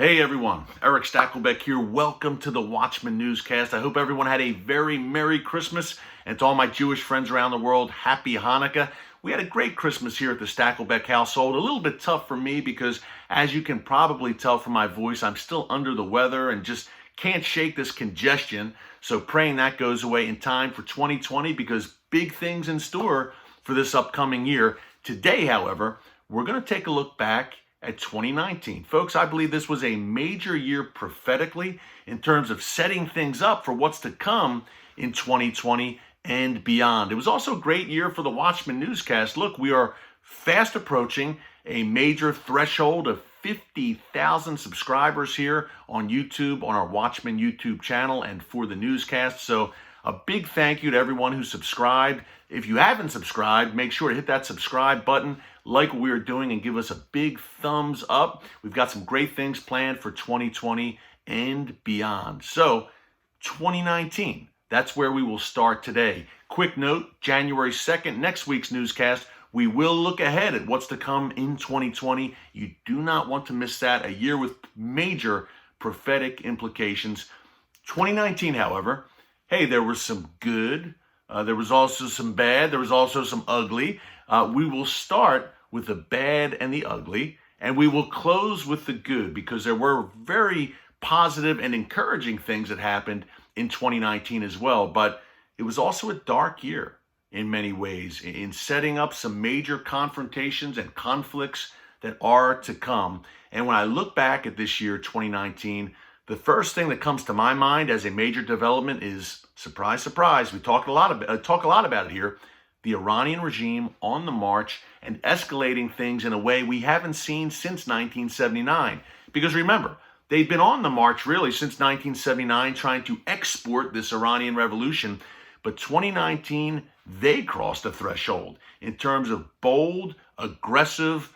Hey everyone, Eric Stacklebeck here. Welcome to the Watchman Newscast. I hope everyone had a very Merry Christmas, and to all my Jewish friends around the world, Happy Hanukkah. We had a great Christmas here at the Stacklebeck household. A little bit tough for me because, as you can probably tell from my voice, I'm still under the weather and just can't shake this congestion. So praying that goes away in time for 2020 because big things in store for this upcoming year. Today, however, we're going to take a look back at 2019. Folks, I believe this was a major year prophetically in terms of setting things up for what's to come in 2020 and beyond. It was also a great year for the Watchman Newscast. Look, we are fast approaching a major threshold of 50,000 subscribers here on YouTube, on our Watchman YouTube channel, and for the newscast. So a big thank you to everyone who subscribed. If you haven't subscribed, make sure to hit that subscribe button, like what we are doing, and give us a big thumbs up. We've got some great things planned for 2020 and beyond. So 2019, that's where we will start today. Quick note, January 2nd, next week's newscast, we will look ahead at what's to come in 2020. You do not want to miss that, a year with major prophetic implications. 2019, however, hey, there was some good, there was also some bad, there was also some ugly. We will start with the bad and the ugly, and we will close with the good because there were very positive and encouraging things that happened in 2019 as well. But it was also a dark year in many ways in setting up some major confrontations and conflicts that are to come. And when I look back at this year, 2019, the first thing that comes to my mind as a major development is, surprise, surprise, we talk a lot about it here, the Iranian regime on the march and escalating things in a way we haven't seen since 1979. Because remember, they've been on the march really since 1979 trying to export this Iranian revolution. But 2019, they crossed a threshold in terms of bold, aggressive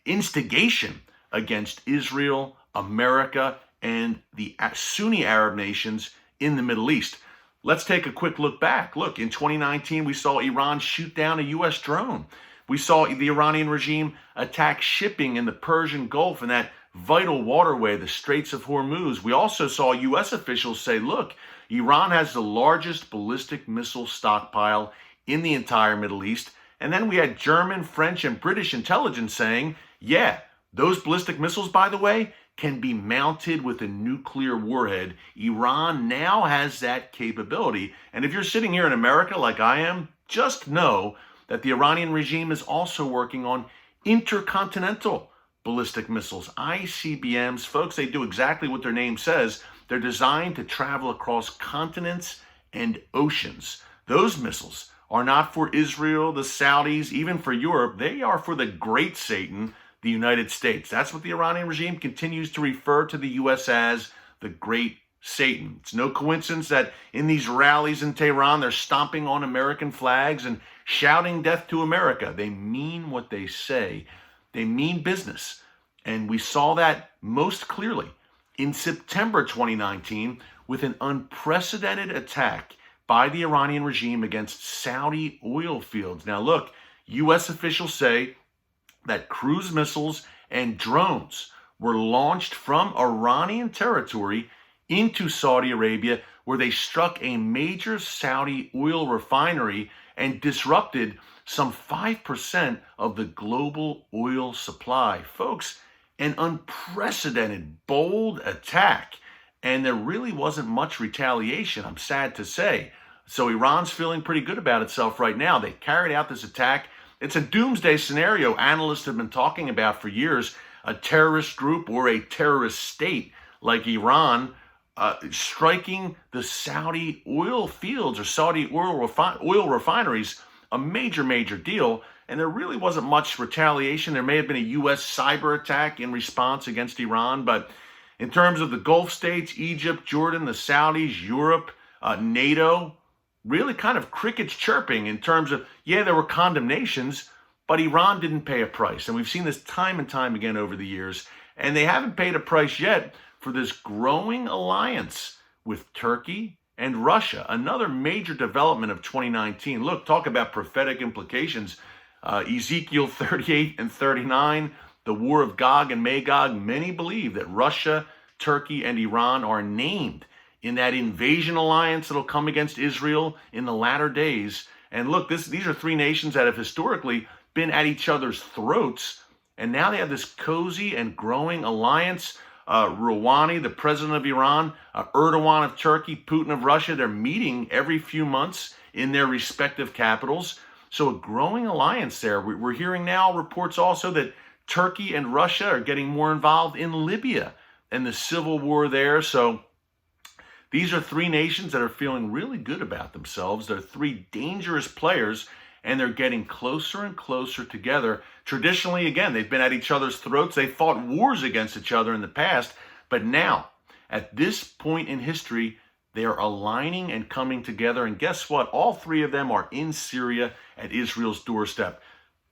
instigation against Israel, America, and the Sunni Arab nations in the Middle East. Let's take a quick look back. Look, in 2019, we saw Iran shoot down a U.S. drone. We saw the Iranian regime attack shipping in the Persian Gulf and that vital waterway, the Straits of Hormuz. We also saw U.S. officials say, look, Iran has the largest ballistic missile stockpile in the entire Middle East. And then we had German, French, and British intelligence saying, yeah, those ballistic missiles, by the way, can be mounted with a nuclear warhead. Iran now has that capability. And if you're sitting here in America like I am, just know that the Iranian regime is also working on intercontinental ballistic missiles, ICBMs. Folks, they do exactly what their name says. They're designed to travel across continents and oceans. Those missiles are not for Israel, the Saudis, even for Europe. They are for the great Satan, the United States. That's what the Iranian regime continues to refer to the U.S. as, the great Satan. It's no coincidence that in these rallies in Tehran, they're stomping on American flags and shouting death to America. They mean what they say. They mean business. And we saw that most clearly in September 2019 with an unprecedented attack by the Iranian regime against Saudi oil fields. Now look, U.S. officials say that cruise missiles and drones were launched from Iranian territory into Saudi Arabia, where they struck a major Saudi oil refinery and disrupted some 5% of the global oil supply. Folks, an unprecedented, bold attack, and there really wasn't much retaliation, I'm sad to say. So Iran's feeling pretty good about itself right now. They carried out this attack. It's a doomsday scenario analysts have been talking about for years, a terrorist group or a terrorist state like Iran striking the Saudi oil fields or Saudi oil refineries, a major, major deal. And there really wasn't much retaliation. There may have been a U.S. cyber attack in response against Iran, but in terms of the Gulf states, Egypt, Jordan, the Saudis, Europe, NATO, really kind of crickets chirping in terms of, yeah, there were condemnations, but Iran didn't pay a price. And we've seen this time and time again over the years. And they haven't paid a price yet for this growing alliance with Turkey and Russia. Another major development of 2019. Look, talk about prophetic implications. Ezekiel 38 and 39, the war of Gog and Magog. Many believe that Russia, Turkey, and Iran are named in that invasion alliance that'll come against Israel in the latter days. And look, these are three nations that have historically been at each other's throats, and now they have this cozy and growing alliance. Rouhani, the president of Iran, Erdogan of Turkey, Putin of Russia, they're meeting every few months in their respective capitals. So a growing alliance there. We're hearing now reports also that Turkey and Russia are getting more involved in Libya and the civil war there. So these are three nations that are feeling really good about themselves. They're three dangerous players, and they're getting closer and closer together. Traditionally, again, they've been at each other's throats. They fought wars against each other in the past. But now, at this point in history, they are aligning and coming together. And guess what? All three of them are in Syria at Israel's doorstep.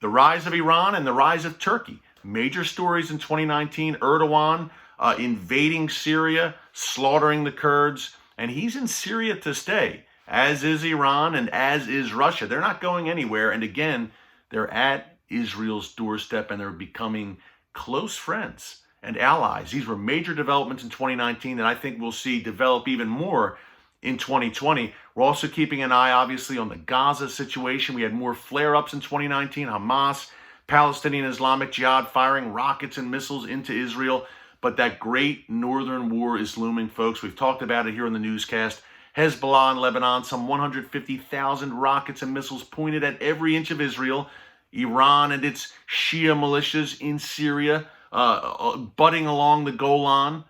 The rise of Iran and the rise of Turkey. Major stories in 2019. Erdogan invading Syria, slaughtering the Kurds. And he's in Syria to stay, as is Iran and as is Russia. They're not going anywhere. And again, they're at Israel's doorstep, and they're becoming close friends and allies. These were major developments in 2019 that I think we'll see develop even more in 2020. We're also keeping an eye, obviously, on the Gaza situation. We had more flare-ups in 2019. Hamas, Palestinian Islamic Jihad firing rockets and missiles into Israel. But that great northern war is looming, folks. We've talked about it here on the newscast. Hezbollah in Lebanon, some 150,000 rockets and missiles pointed at every inch of Israel. Iran and its Shia militias in Syria, butting along the Golan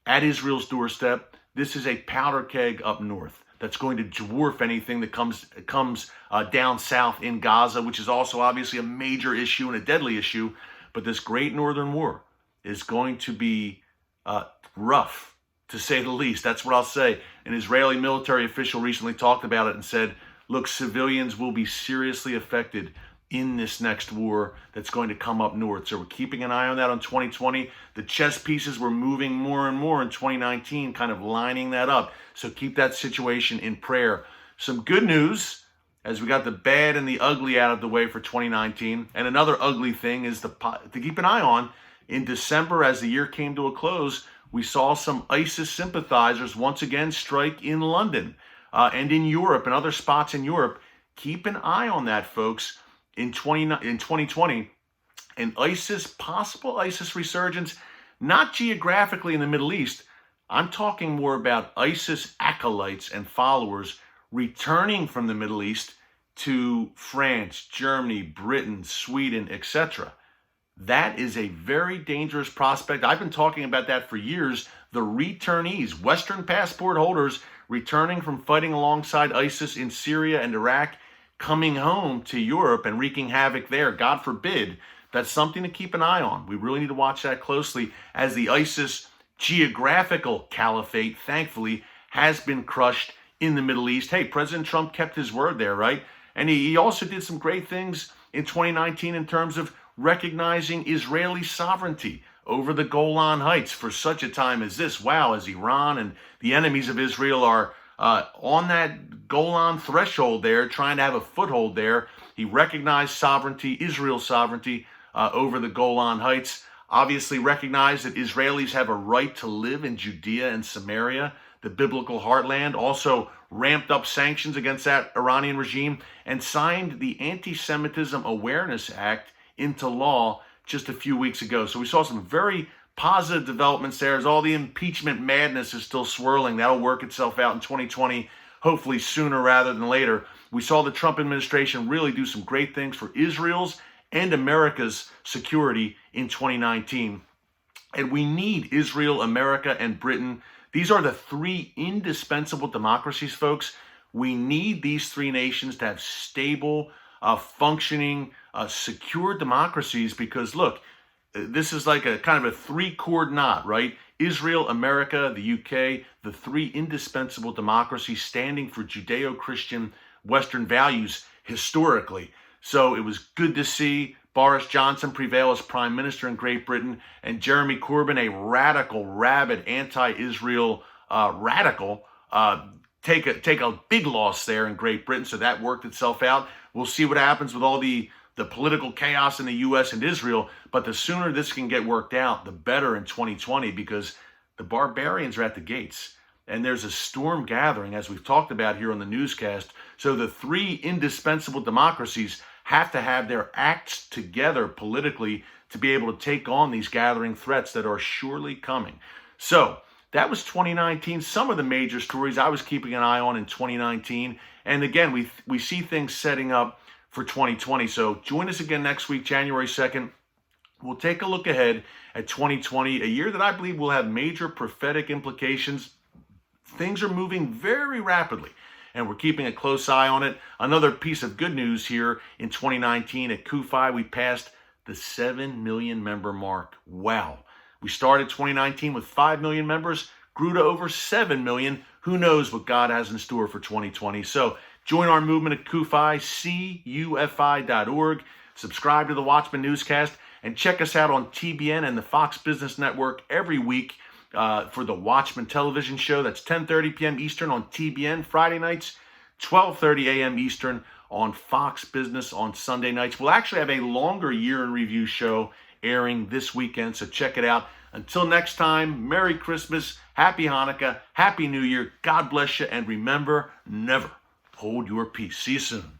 at Israel's doorstep. This is a powder keg up north that's going to dwarf anything that comes down south in Gaza, which is also obviously a major issue and a deadly issue. But this great northern war is going to be rough, to say the least. That's what I'll say. An Israeli military official recently talked about it and said, look, civilians will be seriously affected in this next war that's going to come up north. So we're keeping an eye on that on 2020. The chess pieces were moving more and more in 2019, kind of lining that up. So keep that situation in prayer. Some good news, as we got the bad and the ugly out of the way for 2019. And another ugly thing is to keep an eye on. In December, as the year came to a close, we saw some ISIS sympathizers once again strike in London and in Europe and other spots in Europe. Keep an eye on that, folks. In 2020, an possible ISIS resurgence, not geographically in the Middle East. I'm talking more about ISIS acolytes and followers returning from the Middle East to France, Germany, Britain, Sweden, etc. That is a very dangerous prospect. I've been talking about that for years. The returnees, Western passport holders, returning from fighting alongside ISIS in Syria and Iraq, coming home to Europe and wreaking havoc there. God forbid. That's something to keep an eye on. We really need to watch that closely, as the ISIS geographical caliphate, thankfully, has been crushed in the Middle East. Hey, President Trump kept his word there, right? And he also did some great things in 2019 in terms of recognizing Israeli sovereignty over the Golan Heights for such a time as this. Wow, as Iran and the enemies of Israel are on that Golan threshold there, trying to have a foothold there, he recognized sovereignty, Israel's sovereignty over the Golan Heights. Obviously recognized that Israelis have a right to live in Judea and Samaria, the biblical heartland. Also ramped up sanctions against that Iranian regime and signed the Anti-Semitism Awareness Act into law just a few weeks ago. So we saw some very positive developments there, as all the impeachment madness is still swirling. That'll work itself out in 2020, hopefully sooner rather than later. We saw the Trump administration really do some great things for Israel's and America's security in 2019. And we need Israel, America, and Britain. These are the three indispensable democracies, folks. We need these three nations to have stable, functioning, secure democracies, because look, this is like a kind of a three-chord knot, right? Israel, America, the UK, the three indispensable democracies standing for Judeo-Christian Western values historically. So it was good to see Boris Johnson prevail as Prime Minister in Great Britain, and Jeremy Corbyn, a radical, rabid, anti-Israel radical, take a big loss there in Great Britain. So that worked itself out. We'll see what happens with all the the political chaos in the U.S. and Israel. But the sooner this can get worked out, the better in 2020, because the barbarians are at the gates. And there's a storm gathering, as we've talked about here on the newscast. So the three indispensable democracies have to have their acts together politically to be able to take on these gathering threats that are surely coming. So that was 2019. Some of the major stories I was keeping an eye on in 2019. And again, we see things setting up for 2020. So join us again next week, January 2nd. We'll take a look ahead at 2020, a year that I believe will have major prophetic implications. Things are moving very rapidly, and we're keeping a close eye on it. Another piece of good news here in 2019 at CUFI, we passed the 7 million member mark. Wow. We started 2019 with 5 million members, grew to over 7 million. Who knows what God has in store for 2020? So join our movement at CUFI, CUFI.org. Subscribe to the Watchman Newscast, and check us out on TBN and the Fox Business Network every week for the Watchman television show. That's 10:30 p.m. Eastern on TBN Friday nights, 12:30 a.m. Eastern on Fox Business on Sunday nights. We'll actually have a longer year in review show airing this weekend, so check it out. Until next time, Merry Christmas, Happy Hanukkah, Happy New Year, God bless you, and remember, never hold your peace. See you soon.